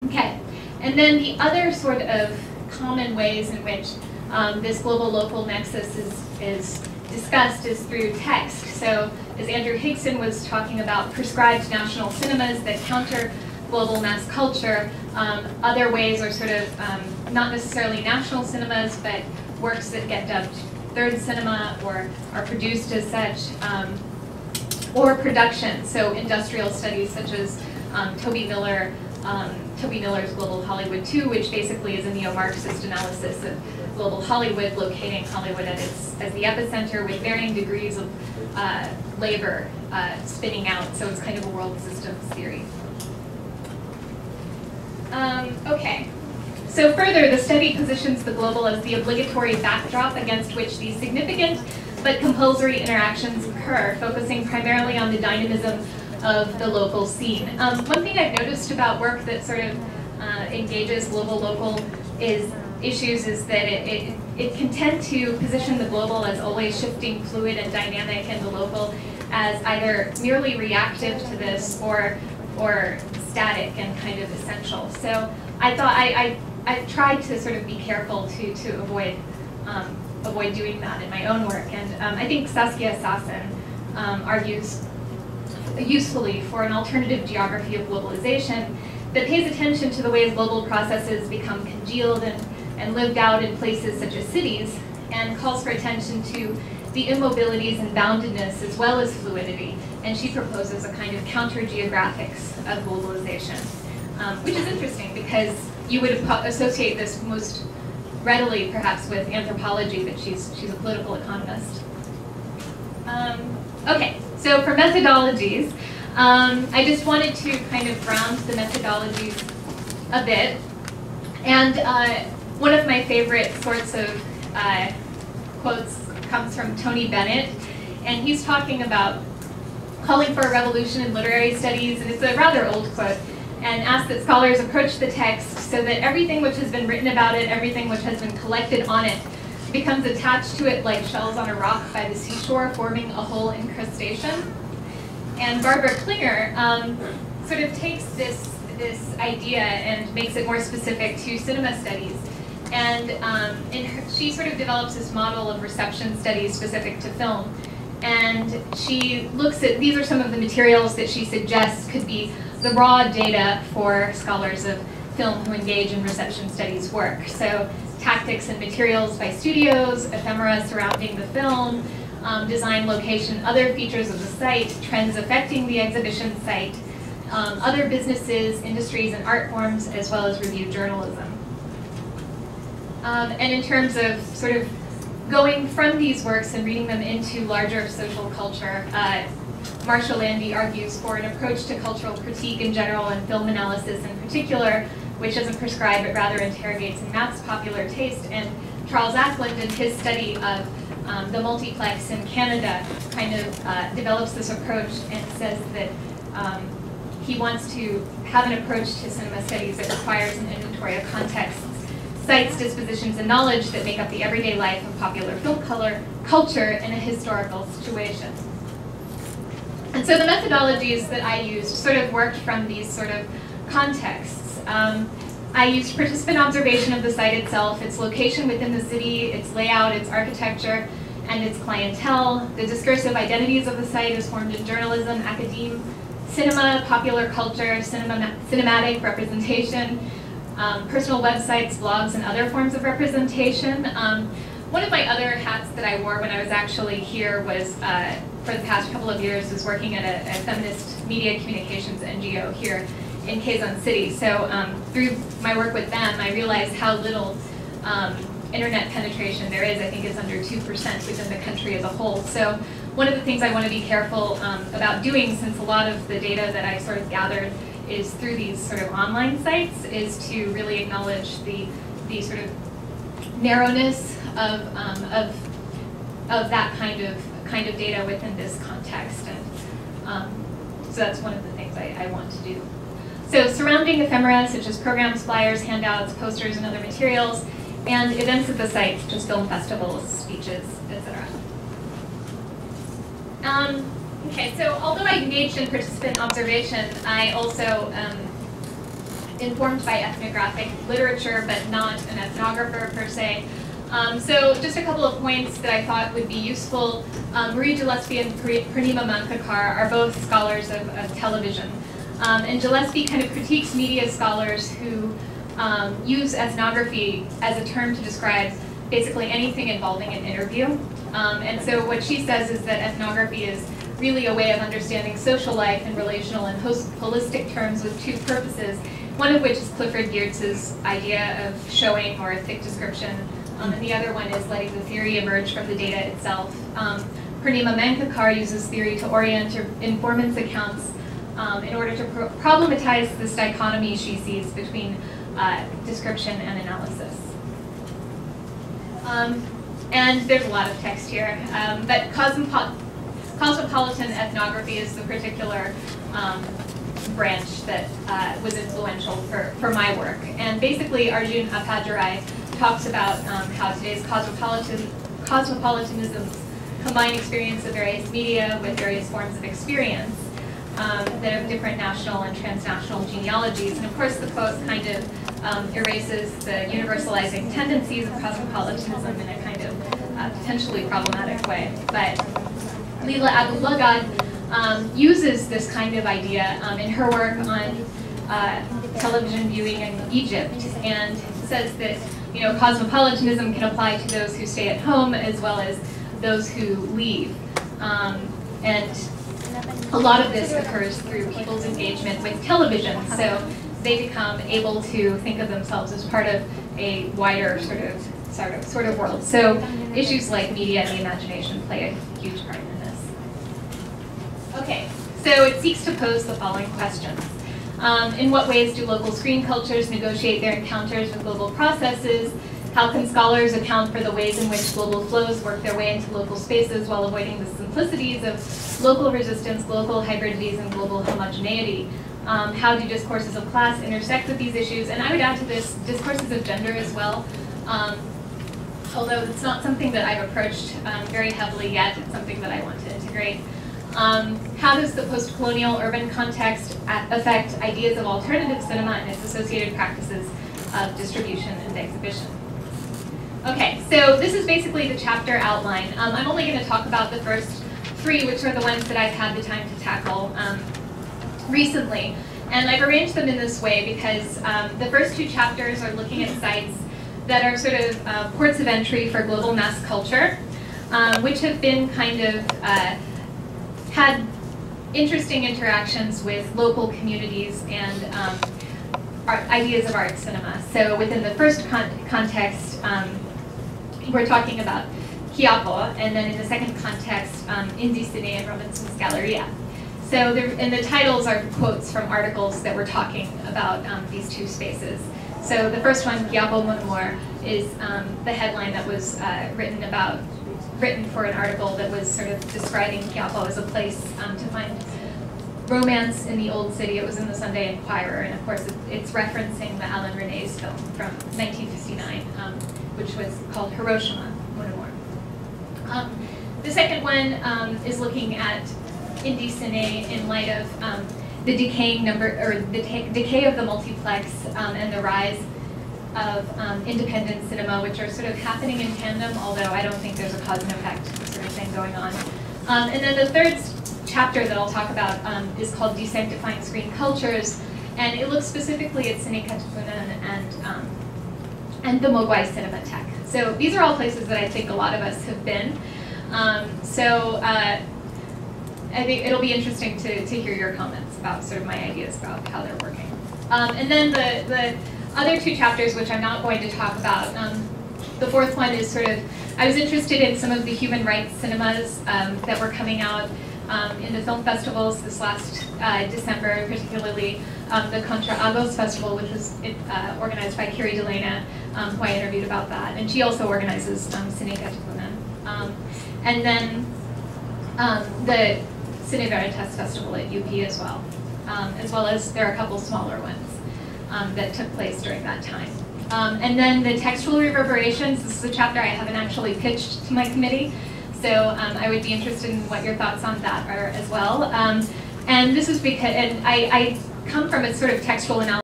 Okay, and then the other sort of common ways in which this global-local nexus is discussed is through text. So as Andrew Higson was talking about, prescribed national cinemas that counter global mass culture. Other ways are sort of not necessarily national cinemas, but works that get dubbed third cinema or are produced as such, or production. So industrial studies such as Toby Miller's Global Hollywood 2, which basically is a neo-Marxist analysis of global Hollywood, locating Hollywood as the epicenter with varying degrees of labor spinning out. So it's kind of a world systems theory. Okay, so further, the study positions the global as the obligatory backdrop against which these significant but compulsory interactions occur, focusing primarily on the dynamism of the local scene. One thing I've noticed about work that sort of engages global-local issues is that it can tend to position the global as always shifting, fluid, and dynamic, and the local as either merely reactive to this or static and kind of essential. So I thought I tried to sort of be careful to avoid doing that in my own work. And I think Saskia Sassen argues usefully for an alternative geography of globalization that pays attention to the ways global processes become congealed and lived out in places such as cities, and calls for attention to the immobilities and boundedness as well as fluidity. And she proposes a kind of counter-geographics of globalization, which is interesting because you would associate this most readily perhaps with anthropology, but she's a political economist. Okay, so for methodologies, I just wanted to kind of ground the methodologies a bit. And one of my favorite sorts of quotes comes from Tony Bennett, and he's talking about calling for a revolution in literary studies, and it's a rather old quote, and asks that scholars approach the text so that everything which has been written about it, everything which has been collected on it, becomes attached to it like shells on a rock by the seashore, forming a whole incrustation. And Barbara Klinger sort of takes this idea and makes it more specific to cinema studies. And she sort of develops this model of reception studies specific to film. And she looks at, these are some of the materials that she suggests could be the raw data for scholars of film who engage in reception studies work. So tactics and materials by studios, ephemera surrounding the film, design, location, other features of the site, trends affecting the exhibition site, other businesses, industries, and art forms, as well as review journalism. And in terms of sort of going from these works and reading them into larger social culture, Marshall Landy argues for an approach to cultural critique in general and film analysis in particular, which doesn't prescribe but rather interrogates and maps popular taste. And Charles Ackland, in his study of the multiplex in Canada, kind of develops this approach and says that he wants to have an approach to cinema studies that requires an inventory of contexts, sites, dispositions, and knowledge that make up the everyday life of popular film culture in a historical situation. And so the methodologies that I used sort of worked from these sort of contexts. I used participant observation of the site itself, its location within the city, its layout, its architecture, and its clientele. The discursive identities of the site is formed in journalism, academe, cinema, popular culture, cinematic representation, personal websites, blogs, and other forms of representation. One of my other hats that I wore when I was actually here was, for the past couple of years, was working at a feminist media communications NGO here in Quezon City. So through my work with them, I realized how little internet penetration there is. I think it's under 2% within the country as a whole. So one of the things I want to be careful about doing, since a lot of the data that I sort of gathered is through these sort of online sites, is to really acknowledge the sort of narrowness of that kind of data within this context. And so that's one of the things I want to do. So surrounding ephemera, such as programs, flyers, handouts, posters, and other materials, and events at the site, such as film festivals, speeches, etc. Okay, so although I engaged in participant observation, I also informed by ethnographic literature, but not an ethnographer per se. So just a couple of points that I thought would be useful. Marie Gillespie and Purnima Mankakar are both scholars of television. And Gillespie kind of critiques media scholars who use ethnography as a term to describe basically anything involving an interview. And so what she says is that ethnography is really a way of understanding social life in relational and holistic terms with two purposes, one of which is Clifford Geertz's idea of showing or a thick description, and the other one is letting the theory emerge from the data itself. Purnima Mankakar uses theory to orient informant's accounts in order to problematize this dichotomy she sees between description and analysis. And there's a lot of text here, but cosmopolitan ethnography is the particular branch that was influential for my work. And basically, Arjun Appadurai talks about how today's cosmopolitanisms combine experience of various media with various forms of experience that have different national and transnational genealogies. And of course, the quote kind of erases the universalizing tendencies of cosmopolitanism in a kind of potentially problematic way. But Leila Abulagad uses this kind of idea in her work on television viewing in Egypt, and says that cosmopolitanism can apply to those who stay at home as well as those who leave. And a lot of this occurs through people's engagement with television, so they become able to think of themselves as part of a wider sort of world. So issues like media and the imagination play a huge part in this. Okay, so it seeks to pose the following questions. In what ways do local screen cultures negotiate their encounters with global processes? How can scholars account for the ways in which global flows work their way into local spaces while avoiding the simplicities of local resistance, local hybridities, and global homogeneity? How do discourses of class intersect with these issues? And I would add to this discourses of gender as well, although it's not something that I've approached very heavily yet. It's something that I want to integrate. How does the post-colonial urban context affect ideas of alternative cinema and its associated practices of distribution and exhibition? Okay, so this is basically the chapter outline. I'm only going to talk about the first three, which are the ones that I've had the time to tackle recently. And I've arranged them in this way because the first two chapters are looking at sites that are sort of ports of entry for global mass culture, which have been kind of had interesting interactions with local communities and ideas of art cinema. So within the first context, we're talking about Quiapo, and then in the second context, Indie Cine and Robinson's Galleria. So and the titles are quotes from articles that were talking about these two spaces. So the first one, Quiapo Mon Amour, is the headline that was written for an article that was sort of describing Quiapo as a place to find romance in the old city. It was in the Sunday Inquirer, and of course it's referencing the Alain René's film from 1959, which was called Hiroshima, Mon Amour. The second one is looking at Indie Cine in light of the decaying decay of the multiplex and the rise of independent cinema, which are sort of happening in tandem, although I don't think there's a cause and effect sort of thing going on. And then the third chapter that I'll talk about is called Desanctifying Screen Cultures, and it looks specifically at Cine Katipunan and the Mogwai Cinematheque. So these are all places that I think a lot of us have been. I think it'll be interesting to hear your comments about sort of my ideas about how they're working. And then the other two chapters, which I'm not going to talk about, the fourth one is sort of, I was interested in some of the human rights cinemas that were coming out in the film festivals this last December, particularly the Contra Agos Festival, which was organized by Kiri Delena, who I interviewed about that. And she also organizes Cine Katipunan. And then the Cine Veritas Festival at UP as well as there are a couple smaller ones that took place during that time. And then the textual reverberations, this is a chapter I haven't actually pitched to my committee, so I would be interested in what your thoughts on that are as well. And this is because, and I come from a sort of textual analysis